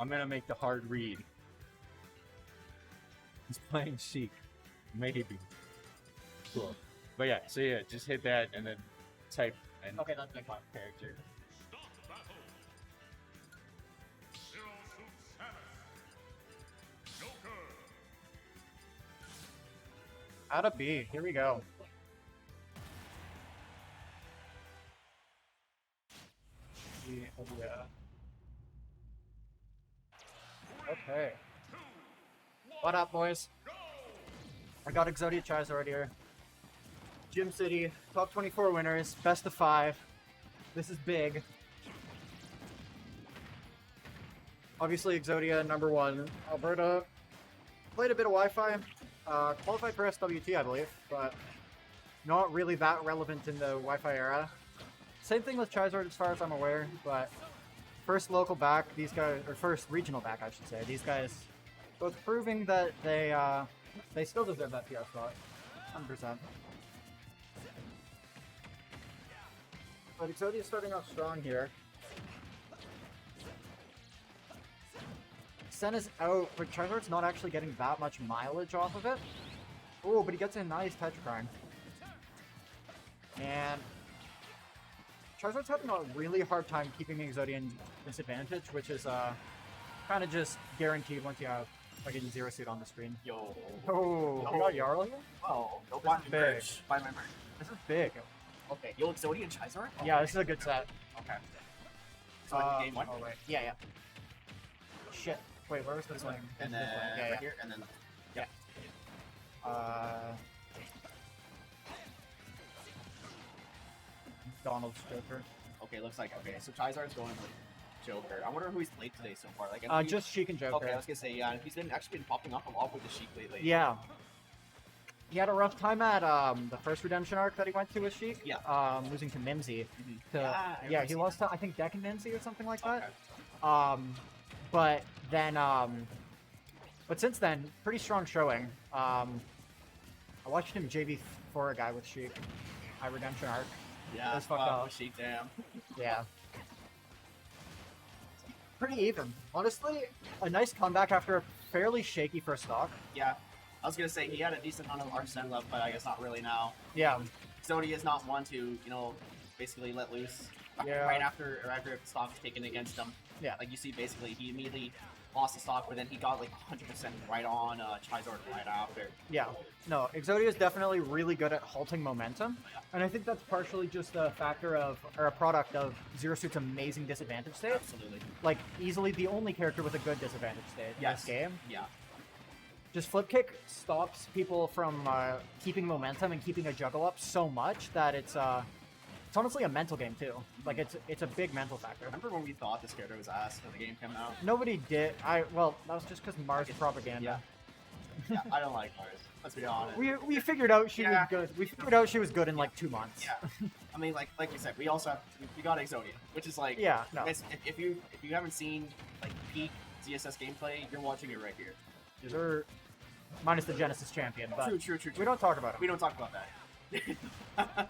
I'm gonna make the hard read. He's playing Sheik. Maybe. Cool. But yeah, so yeah, just hit that and then type and Okay, that's my fine. character. Out of B. Here we go. Yeah. Okay. What up, boys? I got Exodia Chaizord here. Gym City, top 24 winners, best of 5. This is big. Obviously, Exodia #1. Alberta played a bit of Wi-Fi. Qualified for SWT, I believe, but not really that relevant in the Wi-Fi era. Same thing with Chaizord as far as I'm aware, but first local back, these guys, or first regional back, I should say. These guys both proving that they still deserve that PR spot, 100%. But Exodia is starting off strong here. Senna's out, but Charizard's not actually getting that much mileage off of it. Oh, but he gets a nice touch prime. And Charizard's having a really hard time keeping Exodia in disadvantage, which is kind of just guaranteed once you have like a Zero Suit on the screen. Yo. Oh, you got Jarl here? Oh, no This button is big. merch. Buy my merch. This is big. Okay. Yo, Exodia and Chaizord? Oh, Yeah, this is a good set. Okay. So like game 1? Oh, wait. Yeah, yeah. Shit. Wait, where was this one? And then Yeah, right yeah. here, and then Donald's Joker. okay, looks like okay. So Chaizard's going with Joker. I wonder who he's played today so far. Like Just Sheik and Joker. okay, I was gonna say yeah. He's been actually been popping up a lot with the Sheik lately. Yeah. He had a rough time at the first redemption arc that he went to with Sheik. Yeah. Losing to Mimsy. Mhm. To, Yeah, I yeah, remember he seeing lost to I think Deck and Mimsy or something like that. Okay. But then but since then, pretty strong showing. I watched him JV for a guy with Sheik. High redemption arc. Yeah. That's fucked up. Sheik, damn. Yeah. Pretty even. Honestly, a nice comeback after a fairly shaky first stock. Yeah. I was gonna say he had a decent amount of Arsene left, but I guess not really now. Yeah. Exodia is not one to, basically let loose Yeah. right after the stock is taken against him. Yeah. Like you see, basically he immediately lost the stock, but then he got like 100% right on Chaizord right after. Yeah. No, Exodia is definitely really good at halting momentum. And I think that's partially just a factor of, or a product of Zero Suit's amazing disadvantage state. Absolutely. Like, easily the only character with a good disadvantage state in this game. Yeah. Just Flip Kick stops people from keeping momentum and keeping a juggle up so much that it's honestly a mental game too. Like it's a big mental factor. Remember when we thought this character was ass when the game came out? Nobody did. Well, that was just because Mars propaganda. Yeah, I don't like Mars. Let's be honest. We figured out she Yeah. was good. We figured out she was good in like 2 months. Yeah. I mean, like we said, we also we got Exodia, which is like Yeah, no. if you haven't seen like peak ZSS gameplay, you're watching it right here. These are minus the Genesis champion, but True. we don't talk about We it. don't talk about that.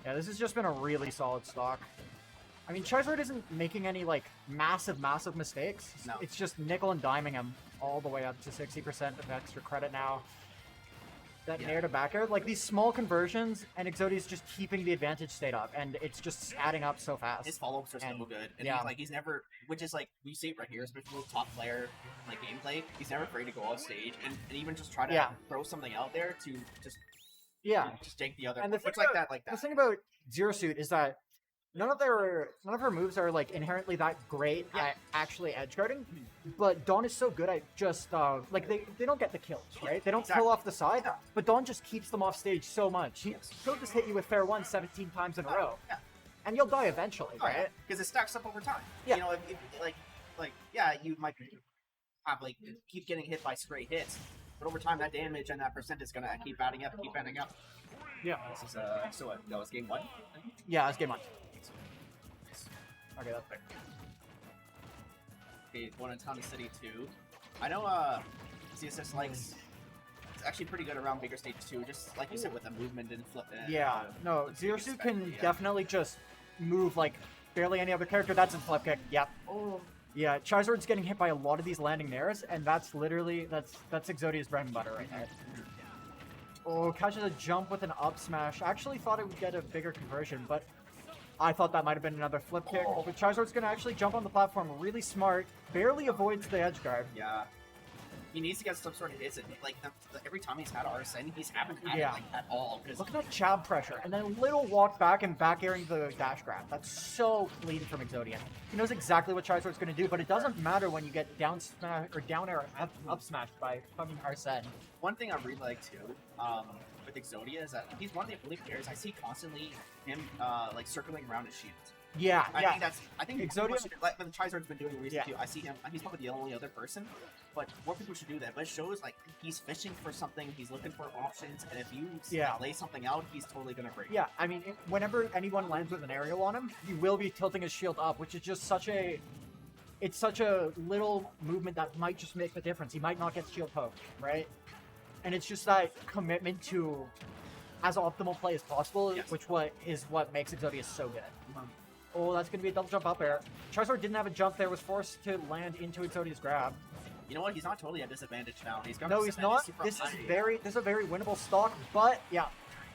Yeah, this has just been a really solid stock. I mean, Chaizord isn't making any like massive mistakes. No. It's just nickel and diming him all the way up to 60% of extra credit now. That Yeah. nair to back air, like these small conversions, and Exodia's just keeping the advantage state up, and it's just adding up so fast. His follow-ups are so And- good, and yeah. he's never, which is like we see it right here, especially with top player like gameplay. He's never afraid to go off stage and even just try to Yeah. throw something out there to just Yeah, just take the other. and the which thing like about, that, like the that. thing about Zero Suit is that none of her moves are like inherently that great Yeah. at actually edge guarding, but Dawn is so good at just like they don't get the kills, right? They don't Exactly. kill off the side, Yeah. but Dawn just keeps them off stage so much. Yes. He'll just hit you with fair one 17 times in a row, Yeah. and you'll die eventually, Oh, yeah. right? Because it stacks up over time. Yeah. You know, if like yeah, you might have like keep getting hit by straight hits, but over time that damage and that percent is gonna keep adding up. Yeah, This is so that was game 1. yeah, that's game on. Okay, that's fair. Okay, one in Town City 2. I know CSS likes it's actually pretty good around bigger stages too, just like you said with the movement and flip. Yeah, no, Zero you Suit expect, can yeah. definitely just move like barely any other character. That's in Flip Kick. Yep. Oh, Yeah, Chaizord's getting hit by a lot of these landing nairs, and that's literally that's Exodia's bread and butter right there. Oh, catches a jump with an up smash. I actually thought it would get a bigger conversion, but I thought that might have been another flip kick. But Chaizord's gonna actually jump on the platform really smart, barely avoids the edge guard. Yeah. He needs to get some sort of hits. Like every time he's had RSN, he's haven't had it like at all. Look at that jab pressure, and then a little walk back and back airing the dash grab. That's so clean from Exodia. He knows exactly what Chaizord's going to do, but it doesn't matter when you get down smash or down air up smashed by fucking Arsene. One thing I really like too, with Exodia is that he's one of the only players I see constantly him like circling around his shield. Yeah, I think Exodia, like what Chaizord's been doing recently too. I see him. He's probably the only other person, but more people should do that. But it shows like he's fishing for something. He's looking for options, and if you lay something out, he's totally gonna break. Yeah, I mean, whenever anyone lands with an aerial on him, he will be tilting his shield up, which is just such a. It's such a little movement that might just make the difference. He might not get shield poked, right? And it's just that commitment to as optimal play as possible, which is what makes Exodia so good. Oh, that's going to be a double jump up air. Charizord didn't have a jump there, was forced to land into Exodia's grab. You know what? He's not totally at disadvantage now. No, he's not. This is a very winnable stock, but yeah,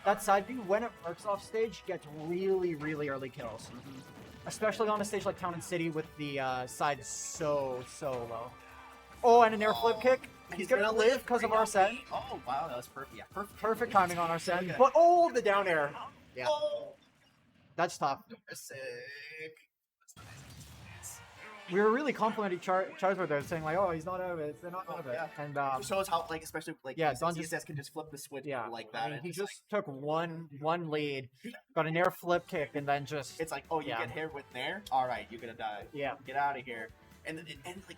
that side B, when it works off stage, gets really, really early kills. Especially on a stage like Town and City with the side so low. Oh, and an air flip kick. He's going to live because of Arsene. Oh, wow, that was perfect. Yeah, perfect timing on Arsene. But oh, the down air. Yeah. That's tough. Sick. We were really complimenting Charizord there, saying like, "Oh, he's not out of it. They're not out of it." Yeah. And it shows how, like, especially like, CSS can just flip the switch like that. I mean, he just took one lead, got an air flip kick, and then just. It's like, oh, you get hit with nair. All right, you're gonna die. Yeah. Get out of here. And like.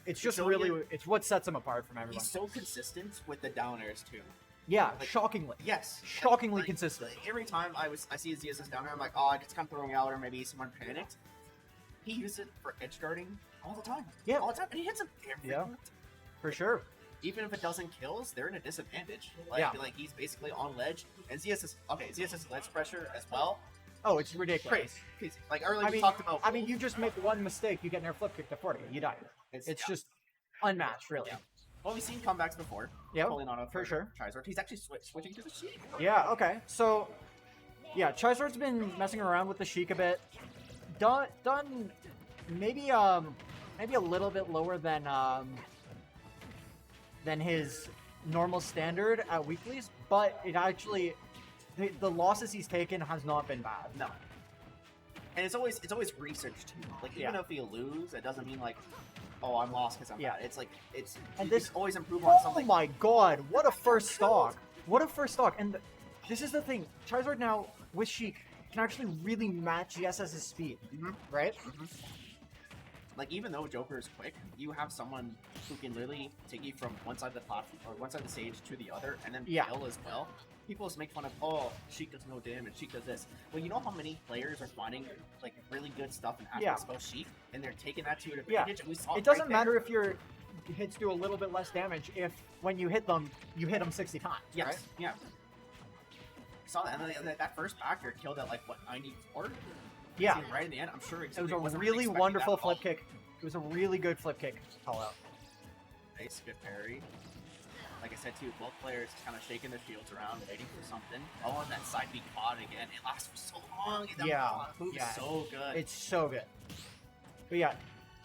It's just really, it's what sets him apart from everyone. He's so consistent with the down airs too. Yeah, like, shockingly. Yes. Shockingly consistent. Every time I see his ZSS down there, I'm like, oh, it's kind of throwing out, or maybe someone panicked. He uses it for edge guarding all the time. Yeah. All the time. And he hits him every time. For sure. Even if it doesn't kills, they're in a disadvantage. Like he's basically on ledge. And ZSS, ZSS ledge pressure as well. Oh, it's ridiculous. Crazy. Like earlier we talked about. I mean, you just make one mistake, you get an air flip kick to 40, you die. It's just unmatched, really. Yeah. Well, we've seen comebacks before. Yeah, pulling on for sure. Chaizord. He's actually switching to the Sheik. Yeah, okay. So, yeah, Chaizord's been messing around with the Sheik a bit. Done maybe a little bit lower than his normal standard at weeklies, but it actually the losses he's taken has not been bad. No. And it's always research too. Like even if you lose, it doesn't mean like, oh, I'm lost because I'm bad. It's like and this always improve on something. Oh my god, what a first stock! What a first stock! And this is the thing, Charizord now with Sheik can actually really match ZSS's speed, right? Like even though Joker is quick, you have someone who can literally take you from one side of the platform or one side of the stage to the other, and then kill as well. People just make fun of, oh, Sheik does no damage, Sheik does this. Well, you know how many players are finding like really good stuff in aspects about Sheik, and they're taking that to an advantage. And we saw it doesn't matter if your hits do a little bit less damage if when you hit them 60 times. Yes. Right? Yeah. Saw that, and then that first backer killed at like what 94. Yeah. Right in the end, I'm sure it was a really wonderful flip kick. It was a really good flip kick call out. Nice, good parry. Like I said too, both players kind of shaking their shields around, waiting for something. Oh, and that side B caught again. It lasts for so long. It's so good. It's so good. But yeah,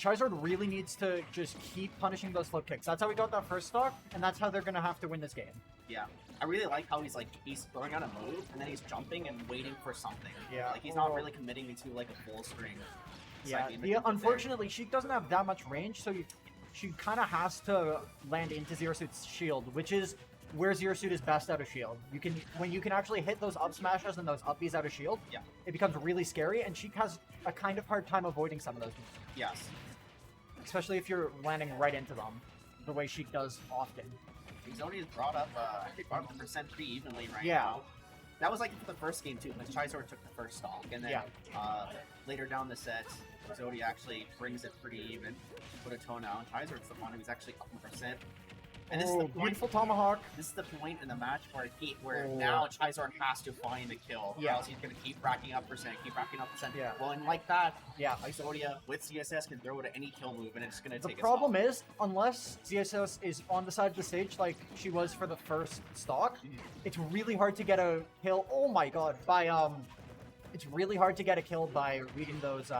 Charizord really needs to just keep punishing those flip kicks. That's how we got that first stock, and that's how they're gonna have to win this game. Yeah, I really like how he's throwing out a move, and then he's jumping and waiting for something. Yeah, like he's not really committing to like a full string. Yeah, unfortunately, Sheik doesn't have that much range, so she kind of has to land into Zero Suit's shield, which is where Zero Suit is best out of shield. When you can actually hit those up smashes and those up Bs out of shield, it becomes really scary, and Sheik has a kind of hard time avoiding some of those moves. Yes. Especially if you're landing right into them, the way Sheik does often. Exodia's brought up the percent pretty evenly right now. That was like the first game too, because Chaizord took the first stock, and then later down the set, Exodia actually brings it pretty even, put a tone out. Chaizord's the one who's actually up in percent. And this is the point. Beautiful tomahawk. This is the point in the match where Oh. now Chaizord has to find the kill. Yeah. Or else he's gonna keep racking up percent, keep racking up percent. Yeah. Well, and like that, Yeah. Exodia with CSS can throw it at any kill move, and it's gonna The take. problem is, unless CSS is on the side of the stage like she was for the first stock, it's really hard to get a kill. Oh my god! It's really hard to get a kill by reading those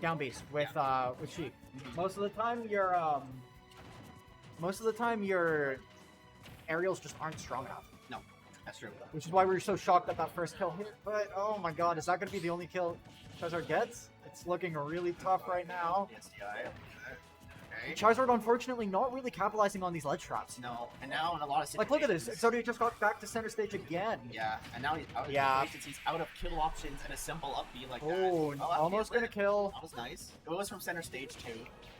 down beats with Sheik. Most of the time your aerials just aren't strong enough. No, that's true. Which is why we were so shocked at that first kill hit. But oh my god, is that going to be the only kill Chaizord gets? It's looking really tough right now. SDI. Okay. Chaizord, unfortunately, not really capitalizing on these ledge traps. No, and now in a lot of situations. Like, look at this. Exodia just got back to center stage again. Yeah, and now he's out of situations. He's out of kill options and a simple up B like that. Oh, almost gonna kill. That was nice. It was from center stage too.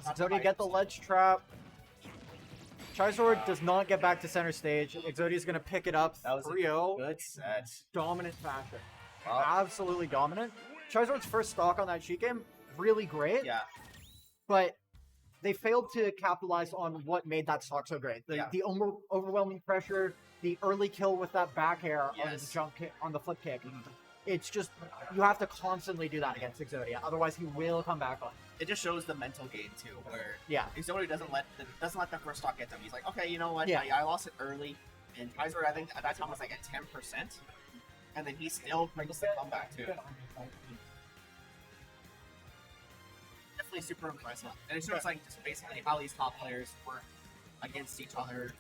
Exodia get the ledge trap. Chaizord does not get back to center stage. Exodia's gonna pick it up. That was a 3-0. good set. Dominant fashion. Wow. Absolutely dominant. Chaizord's first stock on that Sheik game, really great. Yeah. But they failed to capitalize on what made that stock so great. The overwhelming pressure, the early kill with that back air on the jump kick, on the flip kick. It's just, you have to constantly do that against Exodia, otherwise he will come back on. It just shows the mental game too, where Yeah. Exodia doesn't let the first stock get to him. He's like, okay, you know what? Yeah. I lost it early, and Chaizord I think at that time was like at 10%, and then he still brings the comeback too. Definitely super impressive, and it shows like just basically how these top players work against each other.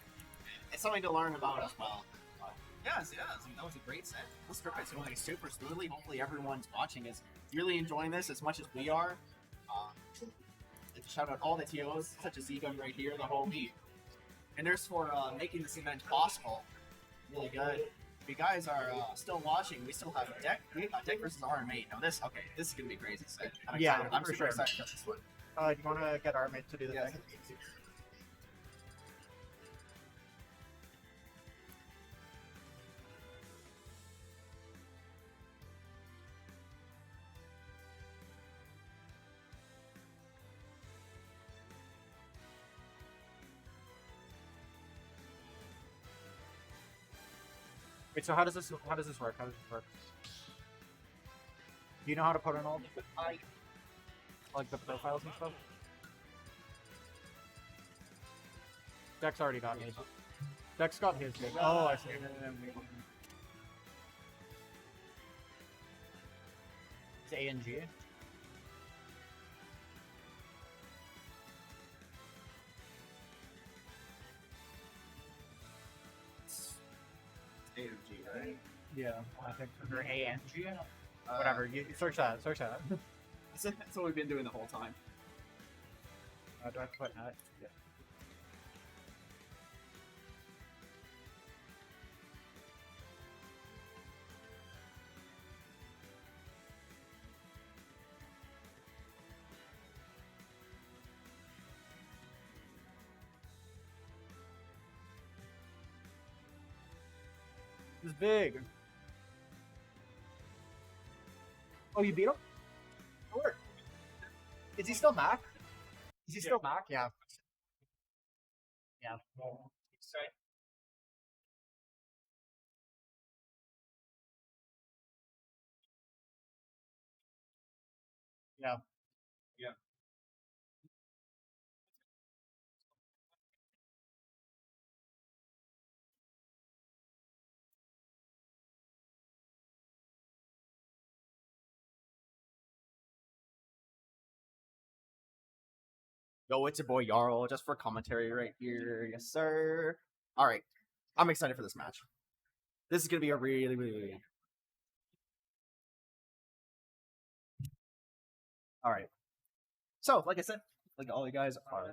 It's something to learn about as well. Yes, that was a great set. This script is going super smoothly. Hopefully everyone's watching is really enjoying this as much as we are. Shout out all the TOs, such as Egon right here, the whole meet. And there's for making this event possible. Really good. If you guys are still watching, we still have Deck. We got Deck versus RMA. Now this is gonna be a crazy set. I'm excited. I'm super excited about this one. Do you want to get our mate to do the thing? Wait, so how does this work? How does this work? Do you know how to put in all like the profiles and stuff? Dex already got his. Dex got his. Oh, I see. It's A and G. AMG, right? Yeah, I think under A and G. Whatever, you search that. Search that. That's what we've been doing the whole time. Do I have to put that? Yeah. This is big. Oh, you beat him? Sure. Is he still Mac? Is he still Mac? Yeah. Yeah. Yeah. Yeah. Yo, it's your boy Jarl, just for commentary right here. Yes, sir. All right. I'm excited for this match. This is going to be a really. All right. So, like I said, like all you guys are